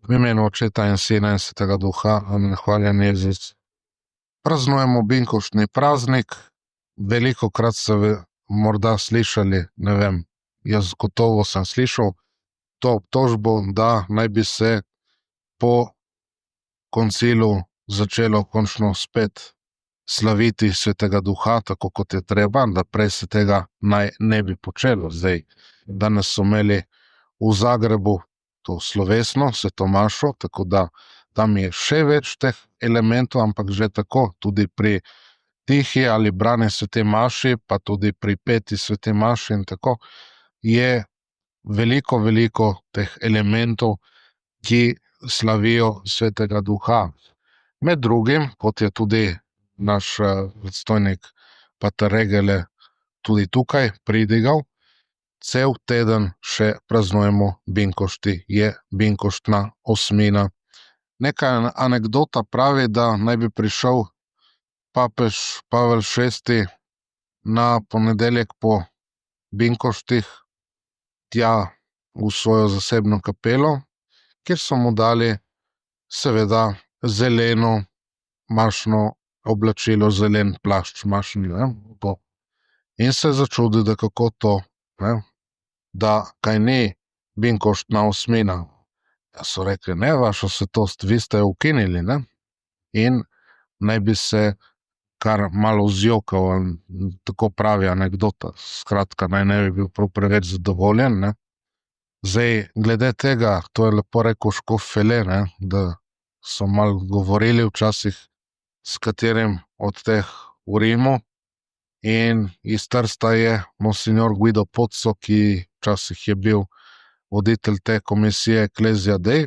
V imenu Očeta in Sina in Svetega Duha, amen, hvaljen Jezus. Praznujemo binkoštni praznik. Velikokrat ste morda slišali, ne vem, jaz gotovo sem slišal to obtožbo, da naj bi se po koncilu začelo končno spet slaviti Svetega Duha, tako kot je treba, da prej se tega naj ne bi počelo. Zdaj, danes so imeli v Zagrebu to slovesno, sveto mašo, tako da tam je še več teh elementov, ampak že tako, tudi pri tihi ali brani svete maši, pa tudi pri peti svete maši in tako, je veliko teh elementov, ki slavijo Svetega Duha. Med drugim, kot je tudi naš predstojnik pater Regele tudi tukaj pridigal, cel teden še praznujemo binkošti, je binkoštna osmina. Neka anekdota pravi, da naj bi prišel papež Pavel VI na ponedeljek po binkoštih tja v svojo zasebno kapelo, kjer so mu dali seveda zeleno mašno oblačilo, zelen plašč mašni, in se začudi, da kako to, da kaj ni binkoštna osmina. Ja, so rekli, ne, vaša svetost, vi ste ukinili, ne? In naj bi se kar malo zjokal, tako pravi anekdota. Skratka, naj ne bi bil prav preveč zadovoljen, ne? Zdaj, glede tega, to je lepo rekel škof Fele, ne, da so malo govorili včasih s katerim od teh v Rimu, in iz Trsta je monsignor Guido Pozzo, ki včasih je bil voditelj te komisije Ecclesia Dei,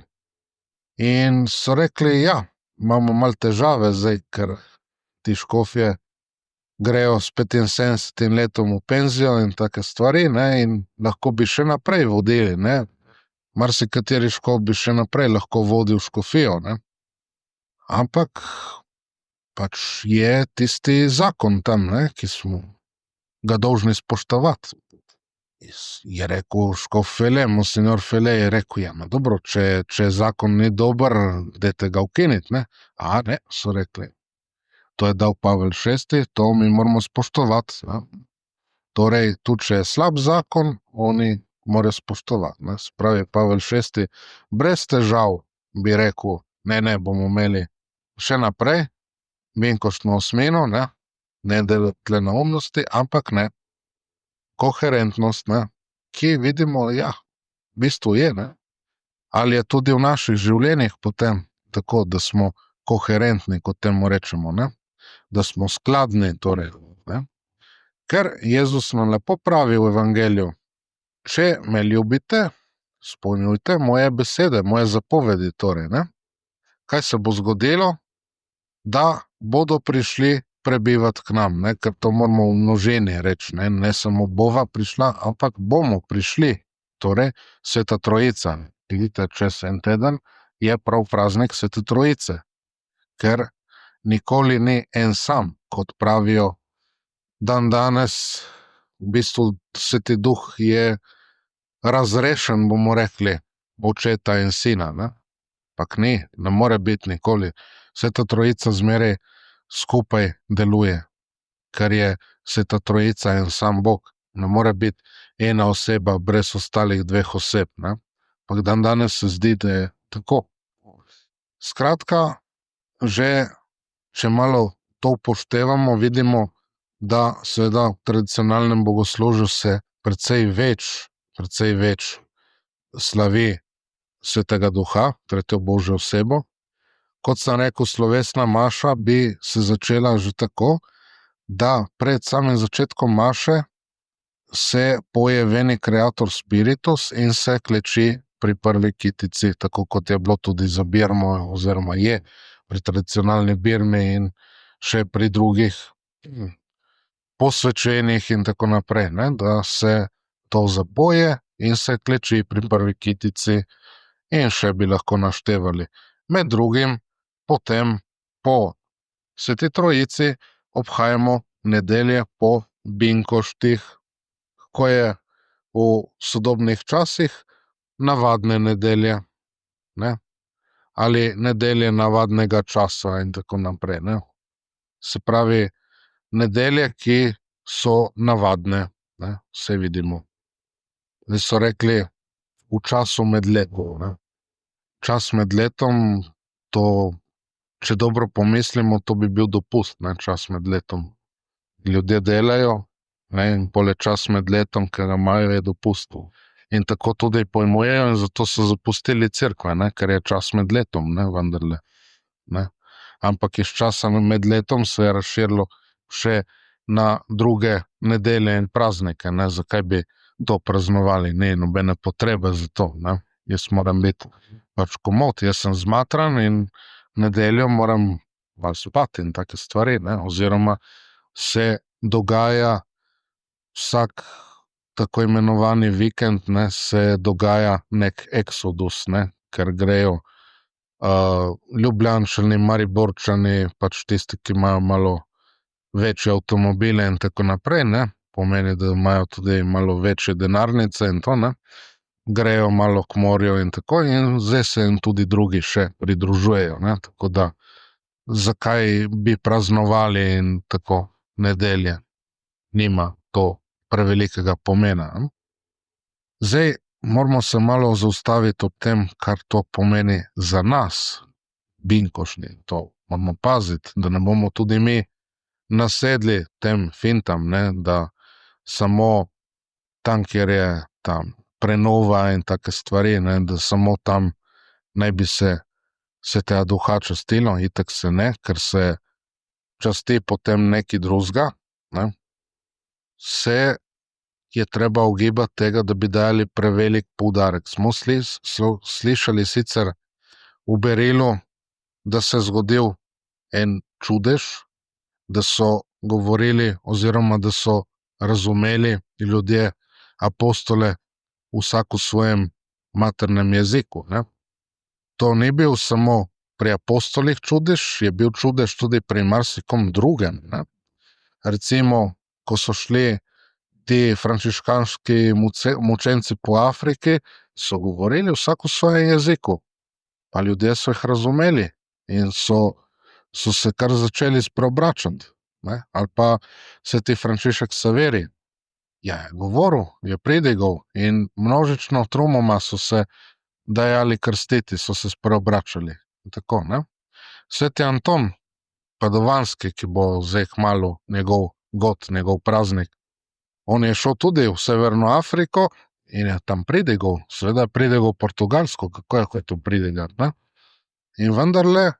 in so rekli, ja, imamo malo težave zdaj, ker ti škofje grejo s 75 letom v penzijo in take stvari, ne, in lahko bi še naprej vodili, ne. Marsikateri škof bi še naprej lahko vodil škofijo, ne. Ampak pač je tisti zakon tam, ne, ki smo ga dolžni spoštovati. Je rekel škof Fele, monsignor Fele je rekel, ja, dobro, če zakon ni dober, dajte ga ukiniti, ne. A ne, so rekli. To je dal Pavel VI, to mi moramo spoštovati, ne. Torej, tudi če je slab zakon, oni morajo spoštovati, ne. Se pravi, Pavel VI brez težav bi rekel, ne, bomo imeli še naprej binkoštno osmino, ne delati neumnosti, ampak ne. Koherentnost, ne, ki vidimo, ja, v bistvu je, ne. Ali je tudi v naših življenjih potem tako, da smo koherentni, kot temu rečemo, ne. Da smo skladni, torej, ne. Ker Jezus nam lepo pravi v evangeliju, če me ljubite, izpolnjujte moje besede, moje zapovedi, torej, ne. Kaj se bo zgodilo? Da bodo prišli prebivati k nam, ne, ker to moramo v množini reči, ne samo bova prišla, ampak bomo prišli, torej Sveta Trojica. Vidite, čez en teden je prav praznik Svete Trojice, ker nikoli ni en sam, kot pravijo dandanes, v bistvu Sveti Duh je razrešen, bomo rekli, Očeta in Sina, ne. Ampak ni, ne more biti nikoli. Sveta Trojica zmeraj skupaj deluje, ker je Sveta Trojica en sam Bog. Ne more biti ena oseba brez ostalih dveh oseb, ne. Ampak dandanes se zdi, da je tako. Skratka, že če malo to upoštevamo, vidimo, da seveda v tradicionalnem bogoslužju se precej več slavi Svetega Duha, tretjo Božjo osebo. Kot sem rekel, slovesna maša bi se začela že tako, da pred samim začetkom maše se poje Veni Creator Spiritus in se kleči pri prvi kitici, tako kot je bilo tudi za Birmo, oziroma je pri tradicionalni Birmi in še pri drugih posvečenih in tako naprej, ne, da se to zapoje in se kleči pri prvi kitici, in še bi lahko naštevali. Med drugim potem po Sveti Trojici obhajamo nedelje po binkoštih, ko je v sodobnih časih navadne nedelje, ne. ali nedelje navadnega časa in tako naprej, ne. Se pravi, nedelje, ki so navadne, ne, saj vidimo. Zdaj so rekli v času med letom, ne. Čas med letom, to, če dobro pomislimo, to bi bil dopust, ne, čas med letom. Ljudje delajo, ne, in pol je čas med letom, ki ga imajo, je dopust. In tako tudi pojmujejo in zato so zapustili cerkve, ne, ker je čas med letom, ne, vendarle, ne. Ampak iz časa med letom se je razširilo še na druge nedelje in praznike, ne, zakaj bi to praznovali, ni nobene potrebe za to, ne. Jaz moram biti pač komot, jaz sem zmatran in nedeljo moram malo spati in take stvari, ne, oziroma se dogaja vsak tako imenovani vikend, ne, se dogaja nek eksodus, ne, ker grejo Ljubljančani, Mariborčani, pač tisti, ki imajo malo večje avtomobile in tako naprej, ne, pomeni, da imajo tudi malo večje denarnice in to, ne, grejo malo k morju in tako, in zdaj se jim tudi drugi še pridružujejo, ne, tako da zakaj bi praznovali in tako nedelje, nima to prevelikega pomena, ne. Zdaj moramo se malo zaustaviti ob tem, kar to pomeni za nas, binkošnji, to moramo paziti, da ne bomo tudi mi nasedli tem fintam, ne, da samo tam, kjer je tam prenova in take stvari, ne, da samo tam naj bi se Svetega Duha častilo, itak se ne, ker se časti potem nekaj drugega, ne. Se je treba ugibati tega, da bi dali prevelik poudarek. Smo slišali sicer v Berilu, da se je zgodil en čudež, da so govorili oziroma da so razumeli ljudje apostole vsak v svojem maternem jeziku, ne. To ni bil samo pri apostolih čudež, je bil čudež tudi pri marsikom drugem, ne. Recimo, ko so šli ti frančiškanski mučenci po Afriki, so govorili vsak v svojem jeziku, pa ljudje so jih razumeli in so se kar začeli spreobračati, ne. Ali pa sveti Frančišek Saveri je govoril, je pridigal in množično trumoma so se dajali krstiti, so se spreobračali in tako, ne. Sveti Anton Padovanski, ki bo zdaj kmalu njegov njegov praznik, on je šel tudi v Severno Afriko in je tam pridigal, seveda je pridigal portugalsko, kako je hotel pridigati, ne. In vendarle,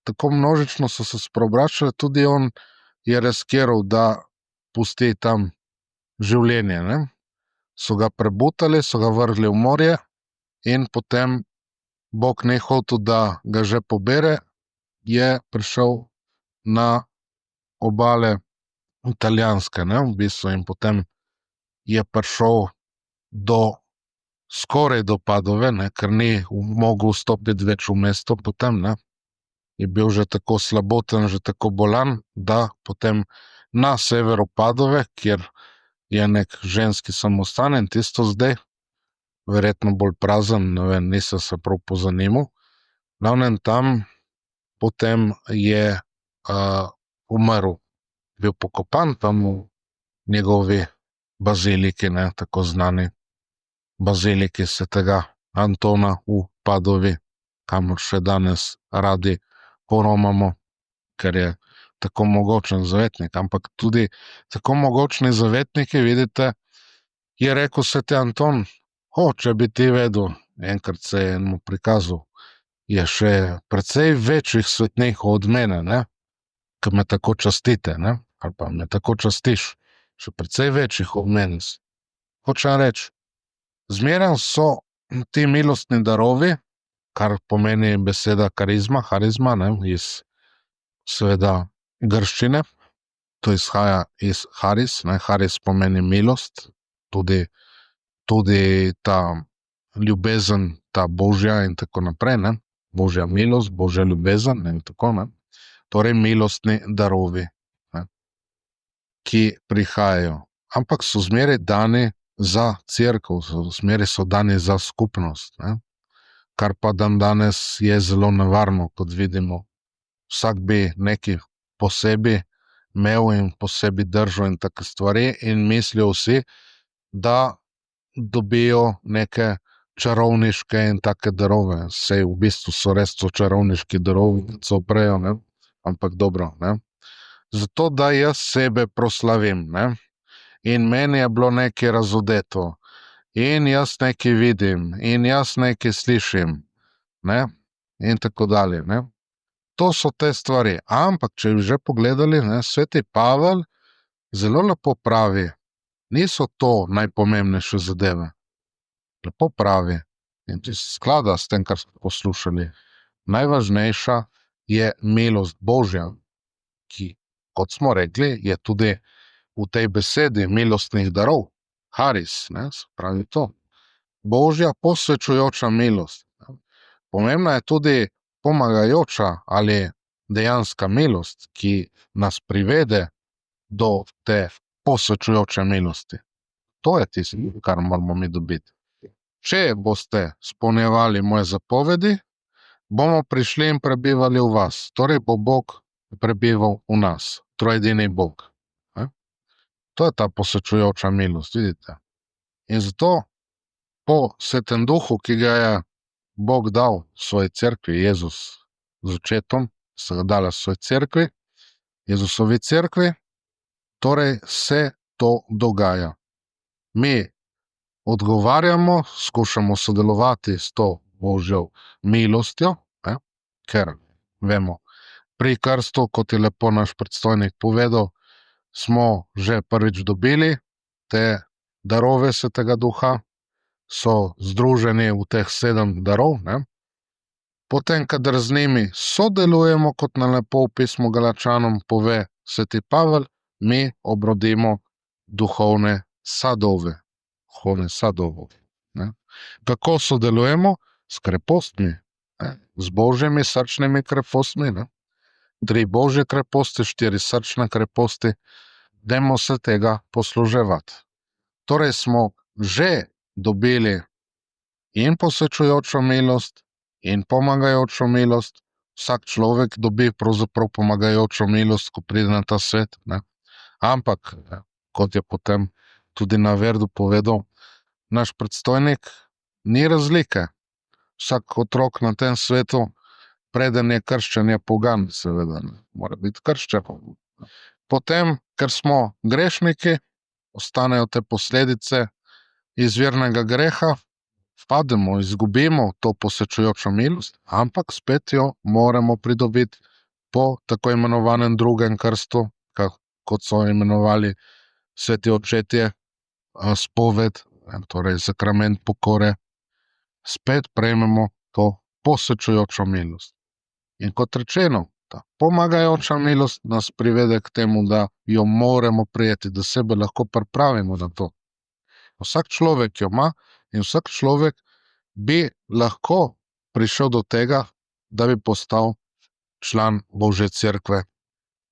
tako množično so se spreobračali, tudi on je riskiral, da pusti tam življenje, ne. So ga prebutali, so ga vrgli v morje in potem Bog ni hotel, da ga že pobere, je prišel na obale italijanske, ne, v bistvu, in potem je prišel skoraj do Padove, ne, ker ni mogel vstopiti več v mesto potem, ne. Je bil že tako slaboten, že tako bolan, da potem na severu Padove, kjer je nek ženski samostan in tisto zdaj, verjetno bolj prazen, ne vem, nisem se prav pozanimal. V glavnem tam potem je umrl, bil pokopan tam v njegovi baziliki, ne, tako znani baziliki svetega Antona v Padovi, kamor še danes radi poromamo, ker je tako mogočen zavetnik. Ampak tudi tako mogočni zavetniki, vidite, je rekel sveti Anton, če bi ti vedel, enkrat se je enemu prikazal, je še precej večjih svetnikov od mene, ne, ki me tako častite, ne, ali pa me tako častiš, še precej večjih od mene. Hočem reči, zmeraj so ti milostni darovi, kar pomeni beseda karizma, ne, iz seveda grščine, to izhaja iz haris, ne, haris pomeni milost, tudi ta ljubezen, ta božja in tako naprej, ne, božja milost, božja ljubezen in tako, ne, torej milostni darovi, ne, ki prihajajo, ampak so zmeraj dani za cerkev, zmeraj so dani za skupnost, ne. kar pa dandanes je zelo nevarno, kot vidimo. Vsak bi nekaj posebej imel in posebej držal in take stvari in mislijo vsi, da dobijo neke čarovniške in take darove. Sej v bistvu so res to čarovniški darovi, ki se oprejo, ne? Ampak dobro, ne? Zato, da jaz sebe proslavim, ne? In meni je bilo nekaj razodeto. In jaz nekaj vidim, in jaz nekaj slišim, ne? In tako dalje, ne? To so te stvari. Ampak, če bi že pogledali, ne, sveti Pavel zelo lepo pravi, niso to najpomembnejše zadeve. Lepo pravi. In če se sklada s tem, kar smo poslušali, najvažnejša je milost Božja, ki, kot smo rekli, je tudi v tej besedi milostnih darov. Haris, ne, se pravi to. Božja posvečujoča milost. Pomembna je tudi pomagajoča ali dejanska milost, ki nas privede do te posvečujoče milosti. To je tisto, kar moramo mi dobiti. Če boste izpolnjevali moje zapovedi, bomo prišli in prebivali v vas. Torej bo Bog prebival v nas. Trojedini Bog. To je ta posvečujoča milost, vidite. In zato po Svetem Duhu, ki ga je Bog dal svoji cerkvi, Jezus z očetom, se ga dala svoji cerkvi, Jezusovi cerkvi, torej se to dogaja. Mi odgovarjamo, skušamo sodelovati s to Božjo milostjo, ne? Ker vemo, pri krstu, kot je lepo naš predstojnik povedal, smo že prvič dobili te darove Svetega Duha, so združeni v teh 7 darov, ne? Potem, kadar z njimi sodelujemo, kot nam lepo v pismu Galačanom pove sveti Pavel, mi obrodimo duhovne sadove. Duhovne sadove, ne? Kako sodelujemo? S krepostmi, ne? Z Božjimi srčnimi krepostmi, ne? 3 Božje kreposti, 4 srčne kreposti, dajmo se tega posluževati. Torej smo že dobili in posvečujočo milost, in pomagajočo milost. Vsak človek dobi pravzaprav pomagajočo milost, ko pride na ta svet, ne? Ampak, kot je potem tudi na Verdu povedal naš predstojnik, ni razlike. Vsak otrok na tem svetu, preden je krščen, je pogan, seveda, ne? Mora biti krščen. Potem, ker smo grešniki, ostanejo te posledice izvirnega greha, pademo, izgubimo to posvečujočo milost, ampak spet jo moramo pridobiti po tako imenovanem drugem krstu, kot so imenovali sveti očetje, spoved, torej sakrament pokore, spet prejmemo to posvečujočo milost. In kot rečeno, ta pomagajoča milost nas privede k temu, da jo moramo prijeti, da sebe lahko pripravimo na to. Vsak človek jo ima in vsak človek bi lahko prišel do tega, da bi postal član Božje cerkve,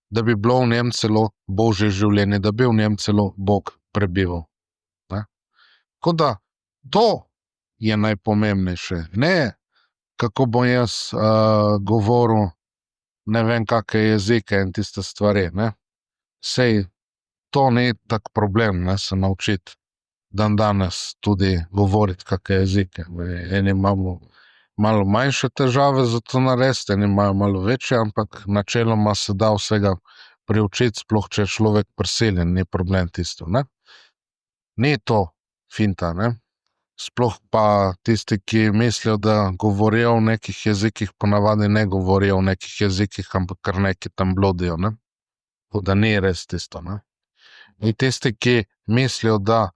da bi bilo v njem celo Božje življenje, da bi v njem celo Bog prebival. Ne? Tako da, to je najpomembnejše. Ne, kako bom jaz govoril ne vem kakšne jezike in tiste stvari, ne. Sej to ni tak problem, ne, se naučiti dandanes tudi govoriti kakšne jezike. Eni imamo malo manjše težave za to narediti, eni imajo malo večje, ampak načeloma se da vsega priučiti, sploh če je človek prisiljen, ni problem tisto, ne. Ni to finta, ne. Sploh pa tisti, ki mislijo, da govorijo v nekih jezikih, ponavadi ne govorijo v nekih jezikih, ampak kar nekaj tam blodijo, ne. Tako da ni res tisto, ne. In tisti, ki mislijo, da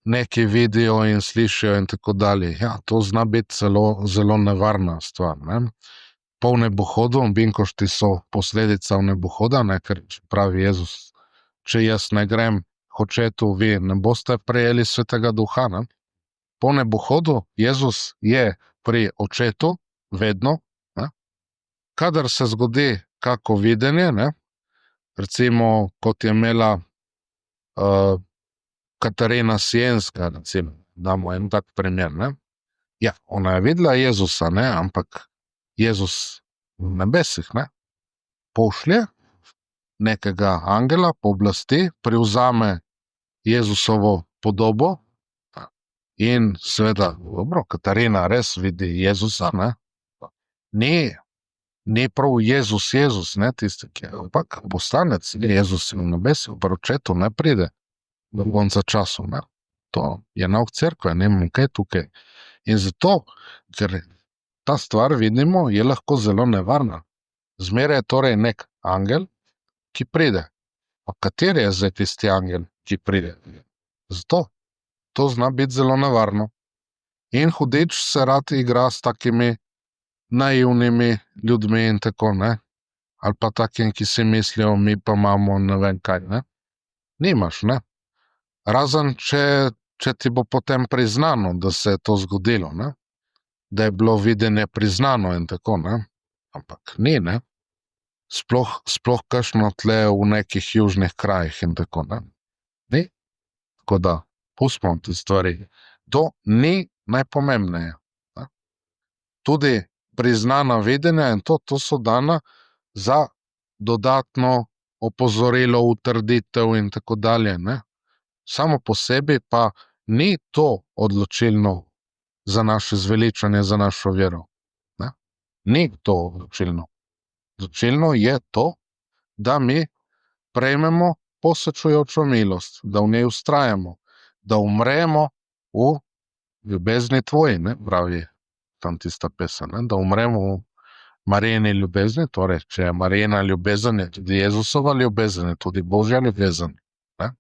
nekaj vidijo in slišijo in tako dalje, ja, to zna biti zelo nevarna stvar, ne. Po vnebohodu, binkošti so posledica vnebohoda, ne, ker pravi Jezus, če jaz ne grem k očetu, vi ne boste prejeli Svetega Duha, ne. Po vnebohodu Jezus je pri očetu vedno, ne. Kadar se zgodi kako videnje, ne, recimo, kot je imela Katarina Sienska, recimo, damo en tak primer, ne. Ja, ona je videla Jezusa, ne, ampak Jezus v nebesih, ne, pošlje nekega angela po oblasti, prevzame Jezusovo podobo in seveda, dobro, Katarina res vidi Jezusa, ne, ni prav Jezus, ne, tisti, ki je, ampak poslanec Jezus v nebesih, pri očetu ne pride do konca času, ne. To je nauk cerkve, ne vem, kaj tukaj. In zato, ker ta stvar, vidimo, je lahko zelo nevarna. Zmeraj je torej nek angel, ki pride. Pa kateri je zdaj tisti angel, ki pride? Zato, to zna biti zelo nevarno. In hudič se rad igra s takimi naivnimi ljudmi in tako, ne. Ali pa takim, ki si mislijo, mi pa imamo ne vem kaj, ne. Nimaš, ne. Razen, če ti bo potem priznano, da se je to zgodilo, ne. Da je bilo videnje priznano in tako, ne. Ampak ni, ne. Sploh kakšno tle v nekih južnih krajih in tako, ne. Ni. Tako da, pustimo te stvari. To ni najpomembneje, ne. Tudi priznana videnja in to so dana za dodatno opozorilo, utrditev in tako dalje, ne. Samo po sebi pa ni to odločilno za naše zveličanje, za našo vero, ne. Ni to odločilno. Odločilno je to, da mi prejmemo posvečujočo milost, da v njej vztrajamo, da umremo v ljubezni tvoji, ne, pravi tam tista pesem, ne, da umremo v Marijini ljubezni, torej, če je Marijina ljubezen, je tudi Jezusova ljubezen, je tudi Božja ljubezen, ne.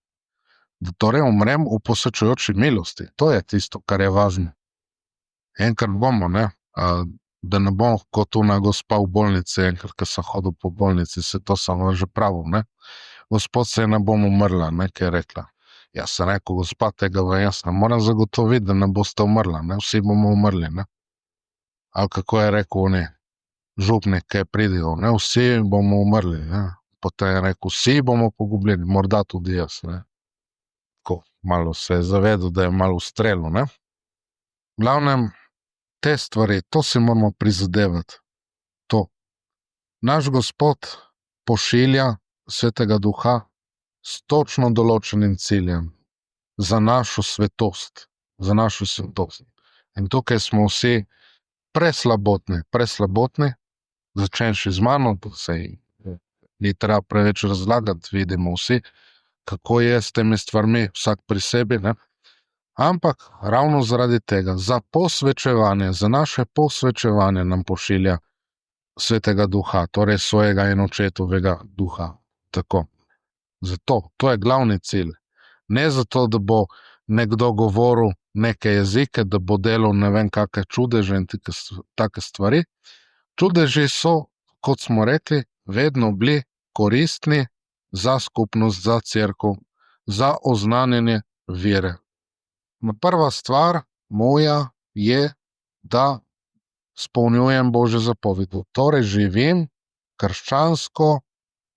Da torej umrem v posvečujoči milosti, to je tisto, kar je važno. Enkrat bomo, ne, da ne bom kot ona gospa v bolnici, enkrat, ko sem hodil po bolnici, se to sem vam že pravil, ne. Gospod, saj ne bom umrla, ne, kaj je rekla. Jaz sem rekel, gospa, tega vam jaz ne morem zagotoviti, da ne boste umrla, ne, vsi bomo umrli, ne. Ali kako je rekel oni župnik, kaj pridejo, ne, vsi bomo umrli, ne. Potem je rekel, vsi bomo pogubljeni, morda tudi jaz, ne. Tako, malo se je zavedel, da je malo ustrelil, ne. V glavnem, te stvari, to si moramo prizadevati. To. Naš Gospod pošilja Svetega Duha s točno določenim ciljem. Za našo svetost. Za našo svetost. In tukaj smo vsi preslabotni, začenši z mano, saj ni treba preveč razlagati, vidimo vsi, kako je s temi stvarmi, vsak pri sebi, ne. Ampak ravno zaradi tega, za posvečevanje, za naše posvečevanje nam pošilja Svetega Duha, torej svojega in očetovega duha. Tako. Zato, to je glavni cilj. Ne zato, da bo nekdo govoril neke jezike, da bo delal ne vem kakšne čudeže in take stvari. Čudeži so, kot smo rekli, vedno bili koristni za skupnost, za cerkev, za oznanjanje vere. Prva stvar moja je, da izpolnjujem Božje zapovedi. Torej živim krščansko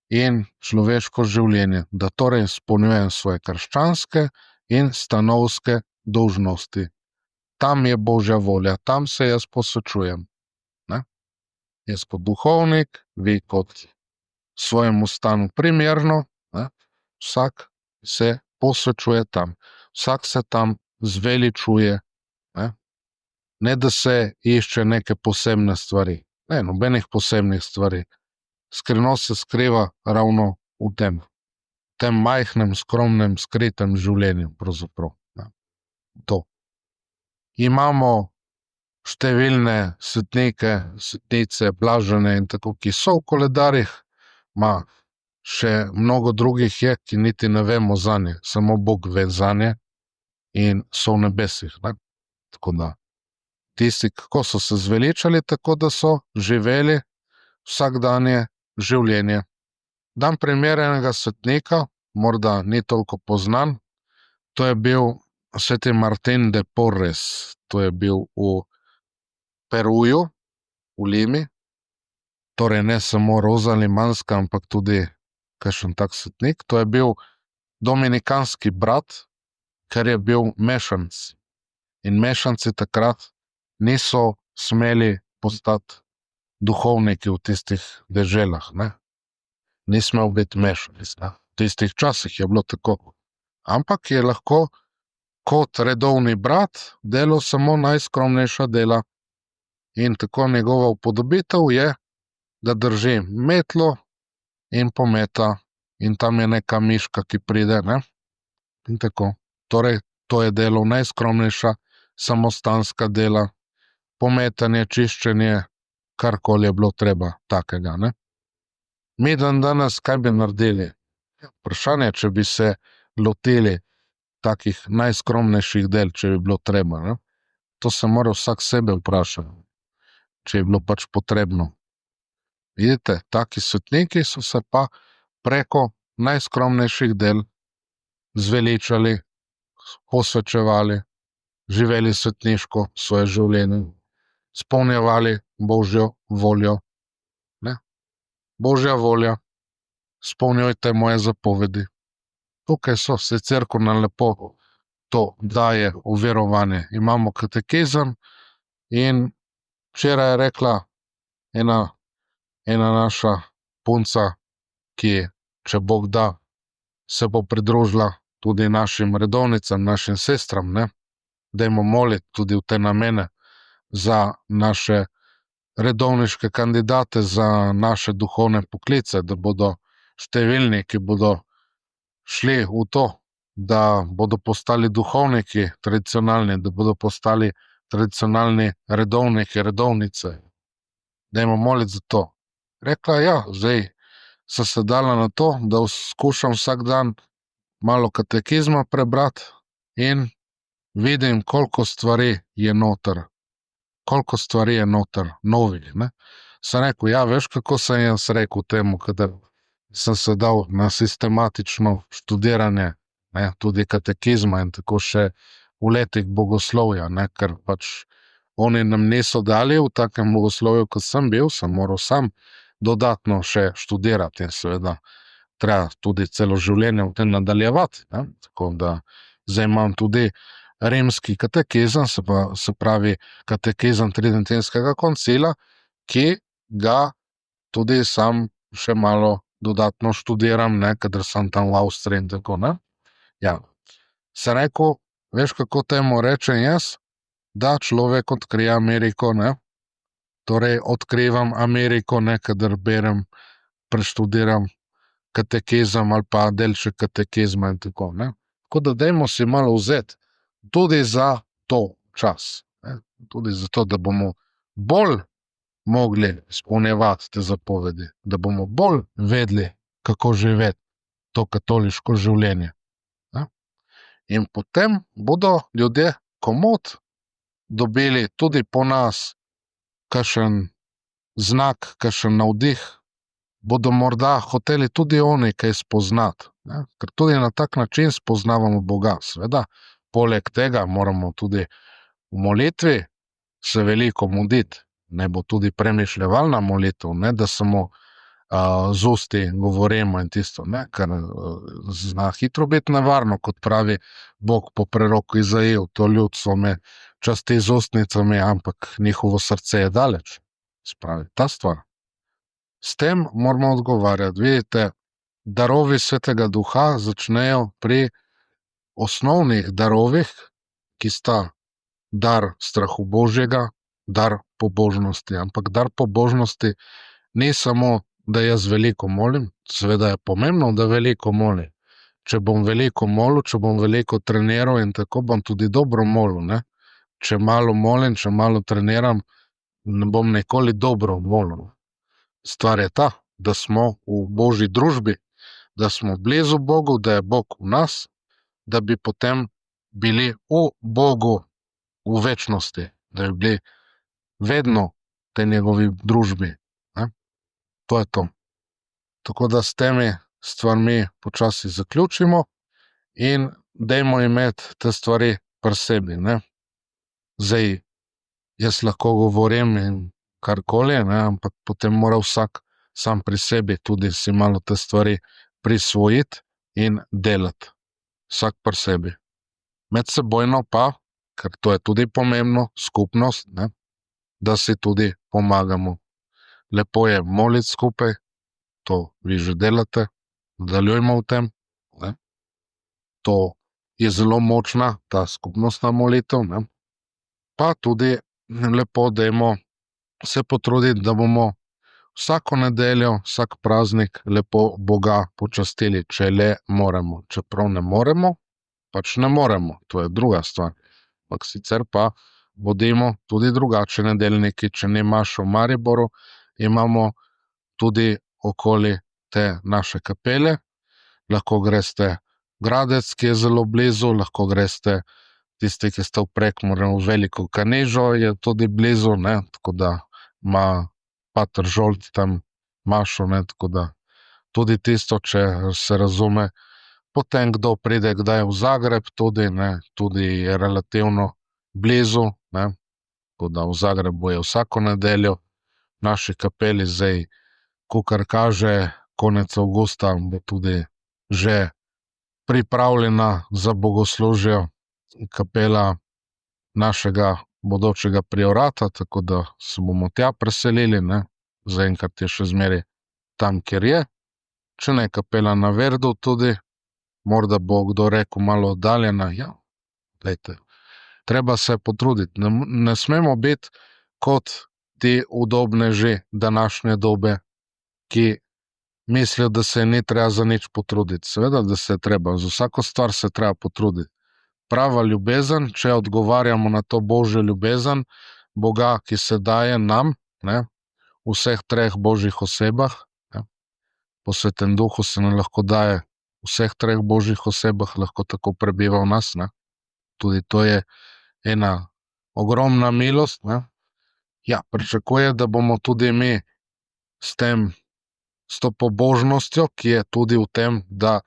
in človeško življenje. Da torej izpolnjujem svoje krščanske in stanovske dolžnosti. Tam je Božja volja, tam se jaz posvečujem. Ne? Jaz kot duhovnik, vi kot svojemu stanu primerno, ne? Vsak se posvečuje tam. Vsak se tam zveličuje. Ne da se išče neke posebne stvari. Ne, nobenih posebnih stvari. Skrivnost se skriva ravno v tem majhnem, skromnem, skritem življenju pravzaprav. To. Imamo številne svetnike, svetnice, blažene in tako, ki so v koledarjih, še mnogo drugih je, ki niti ne vemo zanje, samo Bog ve zanje in so v nebesih, ne. Tako da, tisti, kako so se zveličali, tako da so živeli vsakdanje življenje. Dam primer enega svetnika, morda ni toliko poznan, to je bil sveti Martin de Porres, to je bil v Peruju, v Limi, torej ne samo roza limanska, ampak tudi kakšen tak svetnik, to je bil dominikanski brat, ker je bil mešanc. In mešanci takrat niso smeli postati duhovniki v tistih deželah, ne. Ni smel biti mešanic, ne. V tistih časih je bilo tako. Ampak je lahko kot redovni brat delal samo najskromnejša dela. In tako njegova upodobitev je, da drži metlo in pometa, in tam je neka miška, ki pride, ne. In tako. Torej, to je delal najskromnejša samostanska dela, pometanje, čiščenje, karkoli je bilo treba takega, ne. Mi dandanes kaj bi naredili? Vprašanje, če bi se lotili takih najskromnejših del, če bi bilo treba, ne. To se mora vsak sebe vprašati, če je bilo pač potrebno. Vidite, taki svetniki so se pa preko najskromnejših del zveličali, posvečevali, živeli svetniško svoje življenje, izpolnjevali Božjo voljo, ne. Božja volja, izpolnjujte moje zapovedi. Tukaj so, saj cerkev nam lepo to daje v verovanje. Imamo katekizem in včeraj je rekla ena naša punca, ki, če Bog da, se bo pridružila tudi našim redovnicam, našim sestram, ne. Dajmo moliti tudi v te namene za naše redovniške kandidate, za naše duhovne poklice, da bodo številni, ki bodo šli v to, da bodo postali duhovniki tradicionalni, da bodo postali tradicionalni redovniki, redovnice. Dajmo moliti za to. Rekla, ja, zdaj sem se dala na to, da skušam vsak dan malo katekizma prebrati in vidim, koliko stvari je noter. Koliko stvari je noter, novih, ne. Sem rekel, ja, veš, kako sem jaz rekel temu, kadar sem se dal na sistematično študiranje, ne, tudi katekizma in tako še v letih bogoslovja, ne, ker pač oni nam niso dali v takem bogoslovju, kot sem bil, sem moral sam dodatno še študirati in seveda treba tudi celo življenje v tem nadaljevati, ne. Tako da zdaj imam tudi rimski katekizem, se pravi katekizem Tridentinskega koncila, ki ga tudi sam še malo dodatno študiram, ne, kadar sem tam v Avstriji in tako, ne. Ja. Sem rekel, veš, kako temu rečem jaz? Da človek odkrije Ameriko, ne. Torej, odkrivam Ameriko, ne, kadar berem, preštudiram katekizem ali pa delček katekizma in tako, ne. Tako da dajmo si malo vzeti tudi za to čas, ne. Tudi zato, da bomo bolj mogli izpolnjevati te zapovedi, da bomo bolj vedeli, kako živeti to katoliško življenje, ne. In potem bodo ljudje komot dobili tudi po nas kakšen znak, kakšen navdih, bodo morda hoteli tudi oni kaj spoznati, ne. Ker tudi na tak način spoznavamo Boga, seveda. Poleg tega moramo tudi v molitvi se veliko muditi, naj bo tudi premišljevalna molitev, ne da samo z usti govorimo in tisto, ne, ker zna hitro biti nevarno, kot pravi Bog po preroku Izaiji, to ljudstvo me časti z ustnicami, ampak njihovo srce je daleč. Se pravi, ta stvar. S tem moramo odgovarjati. Vidite, darovi Svetega Duha začnejo pri osnovnih darovih, ki sta dar strahu Božjega, dar pobožnosti. Ampak dar pobožnosti ni samo, da jaz veliko molim, seveda je pomembno, da veliko molim. Če bom veliko molil, če bom veliko treniral in tako, bom tudi dobro molil, ne. Če malo molim, če malo treniram, ne bom nikoli dobro molil. Stvar je ta, da smo v Božji družbi, da smo blizu Bogu, da je Bog v nas, da bi potem bili v Bogu v večnosti, da bi bili vedno v tej njegovi družbi, ne. To je to. Tako da s temi stvarmi počasi zaključimo in dajmo imeti te stvari pri sebi, ne. Zdaj, jaz lahko govorim in karkoli, ne, ampak potem mora vsak sam pri sebi tudi si malo te stvari prisvojiti in delati. Vsak pri sebi. Medsebojno pa ker to je tudi pomembno, skupnost, ne, da si tudi pomagamo. Lepo je moliti skupaj, to vi že delate, nadaljujmo v tem, ne. To je zelo močna, ta skupnostna molitev, ne. Pa tudi lepo dajmo se potruditi, da bomo vsako nedeljo, vsak praznik lepo Boga počastili, če le moremo. Čeprav ne moremo, pač ne moremo, to je druga stvar. Ampak sicer pa bodimo tudi drugače nedeljniki, če ne imaš v Mariboru, imamo tudi okoli te naše kapele. Lahko greste v Gradec, ki je zelo blizu, lahko greste tisti, ki ste v Prekmurju, v Veliko Kanežo je tudi blizu, ne, tako da ima pater Žolt tam mašo, ne, tako da tudi tisto, če se razume. Potem kdo pride kdaj v Zagreb tudi, ne, tudi je relativno blizu, ne, tako da v Zagrebu je vsako nedeljo, v naši kapeli zdaj, kakor kaže, konec avgusta bo tudi že pripravljena za bogoslužje kapela našega bodočega priorata, tako da se bomo tja preselili, ne. Zaenkrat je še zmeraj tam, kjer je. Če ne, kapela na Verdu tudi, morda bo kdo rekel malo oddaljena, ja, glejte, treba se potruditi, ne smemo biti kot ti udobneži današnje dobe, ki mislijo, da se ni treba za nič potruditi. Seveda, da se je treba, za vsako stvar se je treba potruditi. Prava ljubezen, če odgovarjamo na to božjo ljubezen, Boga, ki se daje nam, ne, v vseh treh božjih osebah, ne, po Svetem duhu se nam lahko daje v vseh treh božjih osebah, lahko tako prebiva v nas, ne. Tudi to je ena ogromna milost, ne. Ja, pričakuje, da bomo tudi mi s tem, s to pobožnostjo, ki je tudi v tem, da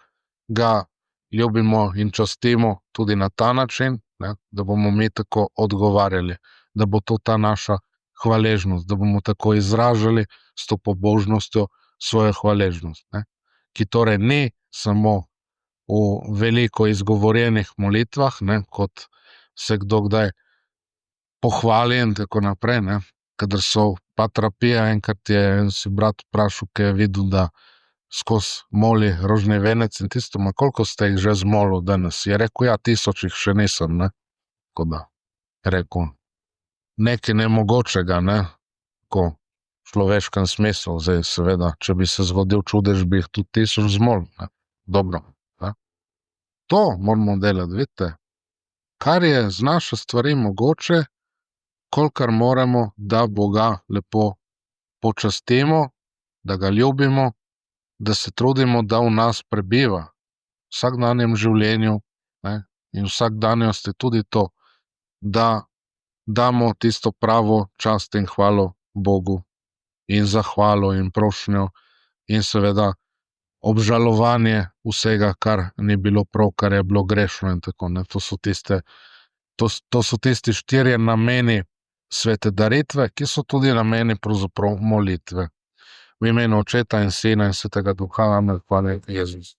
ga ljubimo in častimo tudi na ta način, ne, da bomo mi tako odgovarjali, da bo to ta naša hvaležnost, da bomo tako izražali s to pobožnostjo svojo hvaležnost, ne. Ki torej ni samo v veliko izgovorjenih molitvah, ne, kot se kdo kdaj pohvali in tako naprej, ne. Kadar so patra Pija, enkrat je en si brat vprašal, ke je videl, da skozi moli rožni venec in tisto, ma koliko ste jih že zmolil danes? Je rekel, ja, 1000 jih še nisem, ne. Tako da, je rekel, nekaj nemogočega, ne, tako v človeškem smislu, zdaj seveda, če bi se zgodil čudež, bi jih tudi 1000 zmolil, ne. Dobro, ne. To moramo delati, vidite. Kar je z naše stvari mogoče, kolikor moremo, da Boga lepo počastimo, da ga ljubimo, da se trudimo, da v nas prebiva v vsakdanjem življenju, ne, in v vsakdanjosti tudi to, da damo tisto pravo čast in hvalo Bogu in zahvalo in prošnjo in seveda obžalovanje vsega, kar ni bilo prav, kar je bilo grešno in tako, ne. To so tisti 4 nameni svete daritve, ki so tudi nameni pravzaprav molitve. V imenu Očeta in Sina in Svetega Duha, amen, hvala Jezus.